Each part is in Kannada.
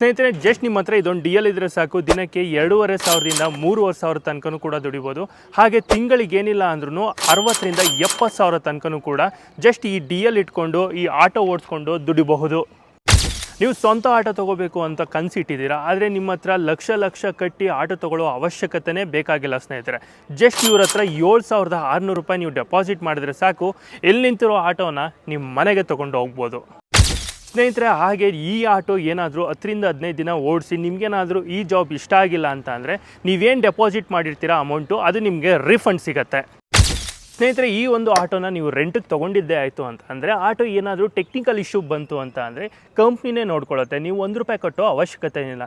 ಸ್ನೇಹಿತರೆ, ಜಸ್ಟ್ ನಿಮ್ಮ ಹತ್ರ ಇದೊಂದು ಡಿ ಎಲ್ ಇದ್ರೆ ಸಾಕು, ದಿನಕ್ಕೆ 2,500ದಿಂದ 3,500 ತನಕನೂ ಕೂಡ ದುಡಿಬೋದು. ಹಾಗೆ ತಿಂಗಳಿಗೆ ಏನಿಲ್ಲ ಅಂದ್ರೂ 60ರಿಂದ 70,000 ತನಕನೂ ಕೂಡ ಜಸ್ಟ್ ಈ ಡಿ ಎಲ್ ಇಟ್ಕೊಂಡು ಈ ಆಟೋ ಓಡಿಸ್ಕೊಂಡು ದುಡಿಬಹುದು. ನೀವು ಸ್ವಂತ ಆಟೋ ತೊಗೋಬೇಕು ಅಂತ ಕನಸಿಟ್ಟಿದ್ದೀರಾ, ಆದರೆ ನಿಮ್ಮ ಹತ್ರ ಲಕ್ಷ ಕಟ್ಟಿ ಆಟೋ ತೊಗೊಳ್ಳೋ ಅವಶ್ಯಕತೆನೇ ಬೇಕಾಗಿಲ್ಲ ಸ್ನೇಹಿತರೆ. ಜಸ್ಟ್ ಇವ್ರ ಹತ್ರ 7,600 ರೂಪಾಯಿ ನೀವು ಡೆಪಾಸಿಟ್ ಮಾಡಿದ್ರೆ ಸಾಕು, ಎಲ್ಲಿ ನಿಂತಿರೋ ಆಟೋನ ನಿಮ್ಮ ಮನೆಗೆ ತೊಗೊಂಡು ಹೋಗ್ಬೋದು ಸ್ನೇಹಿತರೆ. ಹಾಗೆ ಈ ಆಟೋ ಏನಾದರೂ 10ರಿಂದ 15 ದಿನ ಓಡಿಸಿ ನಿಮಗೇನಾದರೂ ಈ ಜಾಬ್ ಇಷ್ಟ ಆಗಿಲ್ಲ ಅಂತ ಅಂದರೆ ನೀವೇನು ಡೆಪಾಸಿಟ್ ಮಾಡಿರ್ತೀರ ಅಮೌಂಟು ಅದು ನಿಮಗೆ ರಿಫಂಡ್ ಸಿಗುತ್ತೆ ಸ್ನೇಹಿತರೆ. ಈ ಒಂದು ಆಟೋನ ನೀವು ರೆಂಟಿಗೆ ತೊಗೊಂಡಿದ್ದೇ ಆಯಿತು ಅಂತ ಅಂದರೆ ಆಟೋ ಏನಾದರೂ ಟೆಕ್ನಿಕಲ್ ಇಶ್ಯೂ ಬಂತು ಅಂತ ಅಂದರೆ ಕಂಪ್ನಿನೇ ನೋಡ್ಕೊಳ್ಳುತ್ತೆ, ನೀವು ₹1 ಕಟ್ಟೋ ಅವಶ್ಯಕತೆ ಇಲ್ಲ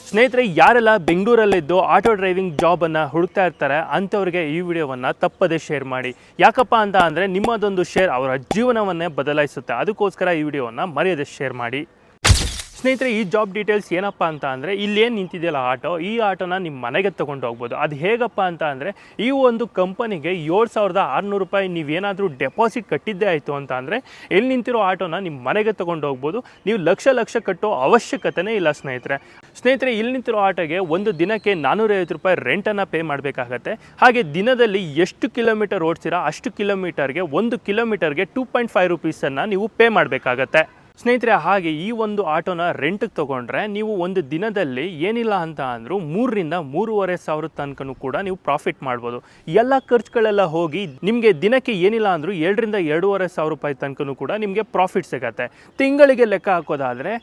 ಸ್ನೇಹಿತರೆ. ಯಾರೆಲ್ಲ ಬೆಂಗಳೂರಲ್ಲಿದ್ದು ಆಟೋ ಡ್ರೈವಿಂಗ್ ಜಾಬನ್ನು ಹುಡುಕ್ತಾ ಇರ್ತಾರೆ ಅಂಥವ್ರಿಗೆ ಈ ವಿಡಿಯೋವನ್ನು ತಪ್ಪದೇ ಶೇರ್ ಮಾಡಿ. ಯಾಕಪ್ಪ ಅಂತ ಅಂದರೆ ನಿಮ್ಮದೊಂದು ಶೇರ್ ಅವರ ಜೀವನವನ್ನೇ ಬದಲಾಯಿಸುತ್ತೆ. ಅದಕ್ಕೋಸ್ಕರ ಈ ವಿಡಿಯೋವನ್ನು ಮರೆಯದೆ ಶೇರ್ ಮಾಡಿ ಸ್ನೇಹಿತರೆ. ಈ ಜಾಬ್ ಡೀಟೇಲ್ಸ್ ಏನಪ್ಪ ಅಂತ ಅಂದರೆ ಇಲ್ಲೇನು ನಿಂತಿದೆಯಲ್ಲ ಆಟೋ, ಈ ಆಟೋನ ನಿಮ್ಮ ಮನೆಗೆ ತೊಗೊಂಡು ಹೋಗ್ಬೋದು. ಅದು ಹೇಗಪ್ಪ ಅಂತ ಅಂದರೆ ಈ ಒಂದು ಕಂಪನಿಗೆ 7,600 ರೂಪಾಯಿ ನೀವೇನಾದರೂ ಡೆಪಾಸಿಟ್ ಕಟ್ಟಿದ್ದೇ ಆಯಿತು ಅಂತ ಅಂದರೆ ಎಲ್ಲಿ ನಿಂತಿರೋ ಆಟೋನ ನಿಮ್ಮ ಮನೆಗೆ ತೊಗೊಂಡು ಹೋಗ್ಬೋದು. ನೀವು ಲಕ್ಷ ಕಟ್ಟೋ ಅವಶ್ಯಕತೆನೇ ಇಲ್ಲ ಸ್ನೇಹಿತರೆ. ಇಲ್ಲಿ ನಿಂತಿರೋ ಆಟೋಗೆ ಒಂದು ದಿನಕ್ಕೆ 450 ರೂಪಾಯಿ ರೆಂಟನ್ನು ಪೇ ಮಾಡಬೇಕಾಗತ್ತೆ. ಹಾಗೆ ದಿನದಲ್ಲಿ ಎಷ್ಟು ಕಿಲೋಮೀಟರ್ ಓಡಿಸಿರಾ ಅಷ್ಟು ಕಿಲೋಮೀಟರ್ಗೆ 1 ಕಿಲೋಮೀಟರ್ಗೆ 2.5 ರೂಪೀಸನ್ನು ನೀವು ಪೇ ಮಾಡಬೇಕಾಗತ್ತೆ ಸ್ನೇಹಿತರೆ. ಹಾಗೆ ಈ ಒಂದು ಆಟೋನ ರೆಂಟಿಗೆ ತೊಗೊಂಡ್ರೆ ನೀವು ಒಂದು ದಿನದಲ್ಲಿ ಏನಿಲ್ಲ ಅಂತ ಅಂದರೂ 3ರಿಂದ 3,500 ತನಕನೂ ಕೂಡ ನೀವು ಪ್ರಾಫಿಟ್ ಮಾಡ್ಬೋದು. ಎಲ್ಲ ಖರ್ಚುಗಳೆಲ್ಲ ಹೋಗಿ ನಿಮಗೆ ದಿನಕ್ಕೆ ಏನಿಲ್ಲ ಅಂದರೂ 2ರಿಂದ 2,500 ರೂಪಾಯಿ ತನಕನೂ ಕೂಡ ನಿಮಗೆ ಪ್ರಾಫಿಟ್ ಸಿಗುತ್ತೆ. ತಿಂಗಳಿಗೆ ಲೆಕ್ಕ ಹಾಕೋದಾದರೆ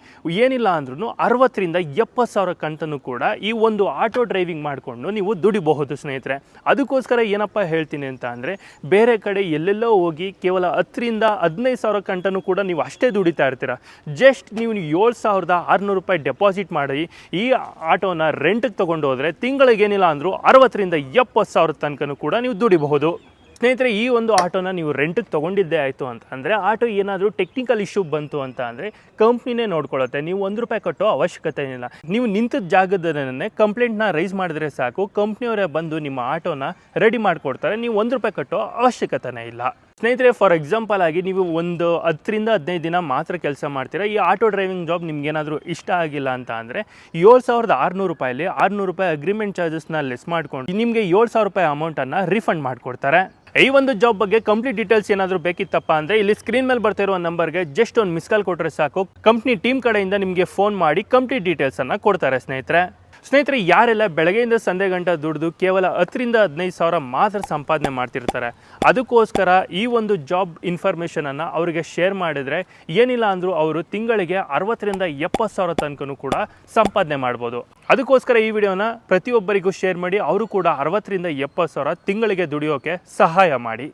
ಏನಿಲ್ಲ ಅಂದ್ರೂ 60ರಿಂದ 70,000 ಕಂತನೂ ಕೂಡ ಈ ಒಂದು ಆಟೋ ಡ್ರೈವಿಂಗ್ ಮಾಡಿಕೊಂಡು ನೀವು ದುಡಿಬಹುದು ಸ್ನೇಹಿತರೆ. ಅದಕ್ಕೋಸ್ಕರ ಏನಪ್ಪ ಹೇಳ್ತೀನಿ ಅಂತ ಅಂದರೆ ಬೇರೆ ಕಡೆ ಎಲ್ಲೆಲ್ಲೋ ಹೋಗಿ ಕೇವಲ 10ರಿಂದ 15,000 ಕಂತನೂ ಕೂಡ ನೀವು ಅಷ್ಟೇ ದುಡಿತಾ ಇರ್ತೀರ. ಜಸ್ಟ್ ನೀವು 7,600 ರೂಪಾಯಿ ಡೆಪಾಸಿಟ್ ಮಾಡಿ ಈ ಆಟೋನ ರೆಂಟಿಗೆ ತೊಗೊಂಡು ಹೋದರೆ ತಿಂಗಳಿಗೇನಿಲ್ಲ ಅಂದರೂ 60ರಿಂದ 70,000 ತನಕನೂ ಕೂಡ ನೀವು ದುಡಿಬಹುದು ಸ್ನೇಹಿತರೆ. ಈ ಒಂದು ಆಟೋನ ನೀವು ರೆಂಟಿಗೆ ತೊಗೊಂಡಿದ್ದೇ ಆಯಿತು ಅಂತ ಅಂದರೆ ಆಟೋ ಏನಾದರೂ ಟೆಕ್ನಿಕಲ್ ಇಶ್ಯೂ ಬಂತು ಅಂತ ಅಂದರೆ ಕಂಪ್ನಿನೇ ನೋಡ್ಕೊಳ್ಳುತ್ತೆ, ನೀವು ₹1 ಕಟ್ಟೋ ಅವಶ್ಯಕತೆ ಇಲ್ಲ. ನೀವು ನಿಂತಿದ್ದ ಜಾಗದಲ್ಲೇ ಕಂಪ್ಲೇಂಟ್ನ ರೈಸ್ ಮಾಡಿದ್ರೆ ಸಾಕು, ಕಂಪ್ನಿಯವರೇ ಬಂದು ನಿಮ್ಮ ಆಟೋನ ರೆಡಿ ಮಾಡಿಕೊಡ್ತಾರೆ, ನೀವು ₹1 ಕಟ್ಟೋ ಅವಶ್ಯಕತೆನೇ ಇಲ್ಲ ಸ್ನೇಹಿತರೆ. ಫಾರ್ ಎಕ್ಸಾಂಪಲ್ ಆಗಿ ನೀವು ಒಂದು 10ರಿಂದ 15 ದಿನ ಮಾತ್ರ ಕೆಲಸ ಮಾಡ್ತೀರಾ, ಈ ಆಟೋ ಡ್ರೈವಿಂಗ್ ಜಾಬ್ ನಿಮ್ಗೇನಾದರೂ ಇಷ್ಟ ಆಗಿಲ್ಲ ಅಂತ ಅಂದರೆ 7,600 ರೂಪಾಯಲ್ಲಿ 600 ರೂಪಾಯಿ ಅಗ್ರಿಮೆಂಟ್ ಚಾರ್ಜಸ್ನ ಲೆಸ್ ಮಾಡ್ಕೊಂಡು ನಿಮಗೆ 7,000 ರೂಪಾಯಿ ಅಮೌಂಟನ್ನು ರಿಫಂಡ್ ಮಾಡಿಕೊಡ್ತಾರೆ. ಈ ಒಂದು ಜಾಬ್ ಬಗ್ಗೆ ಕಂಪ್ಲೀಟ್ ಡೀಟೇಲ್ಸ್ ಏನಾದರೂ ಬೇಕಿತ್ತಪ್ಪ ಅಂದರೆ ಇಲ್ಲಿ ಸ್ಕ್ರೀನ್ ಮೇಲೆ ಬರ್ತಾ ಇರೋ ನಂಬರ್ಗೆ ಜಸ್ಟ್ ಒಂದು ಮಿಸ್ ಕಾಲ್ ಕೊಟ್ಟರೆ ಸಾಕು, ಕಂಪ್ನಿ ಟೀಮ್ ಕಡೆಯಿಂದ ನಿಮಗೆ ಫೋನ್ ಮಾಡಿ ಕಂಪ್ಲೀಟ್ ಡೀಟೇಲ್ಸನ್ನು ಕೊಡ್ತಾರೆ ಸ್ನೇಹಿತರೆ. ಯಾರೆಲ್ಲ ಬೆಳಗ್ಗೆಯಿಂದ ಸಂಜೆ ಗಂಟ ದುಡಿದು ಕೇವಲ 10ರಿಂದ 15,000 ಮಾತ್ರ ಸಂಪಾದನೆ ಮಾಡ್ತಿರ್ತಾರೆ, ಅದಕ್ಕೋಸ್ಕರ ಈ ಒಂದು ಜಾಬ್ ಇನ್ಫಾರ್ಮೇಷನನ್ನು ಅವರಿಗೆ ಶೇರ್ ಮಾಡಿದರೆ ಏನಿಲ್ಲ ಅಂದರೂ ಅವರು ತಿಂಗಳಿಗೆ 60ರಿಂದ 70,000 ತನಕನೂ ಕೂಡ ಸಂಪಾದನೆ ಮಾಡ್ಬೋದು. ಅದಕ್ಕೋಸ್ಕರ ಈ ವಿಡಿಯೋನ ಪ್ರತಿಯೊಬ್ಬರಿಗೂ ಶೇರ್ ಮಾಡಿ, ಅವರು ಕೂಡ 60ರಿಂದ 70,000 ತಿಂಗಳಿಗೆ ದುಡಿಯೋಕೆ ಸಹಾಯ ಮಾಡಿ.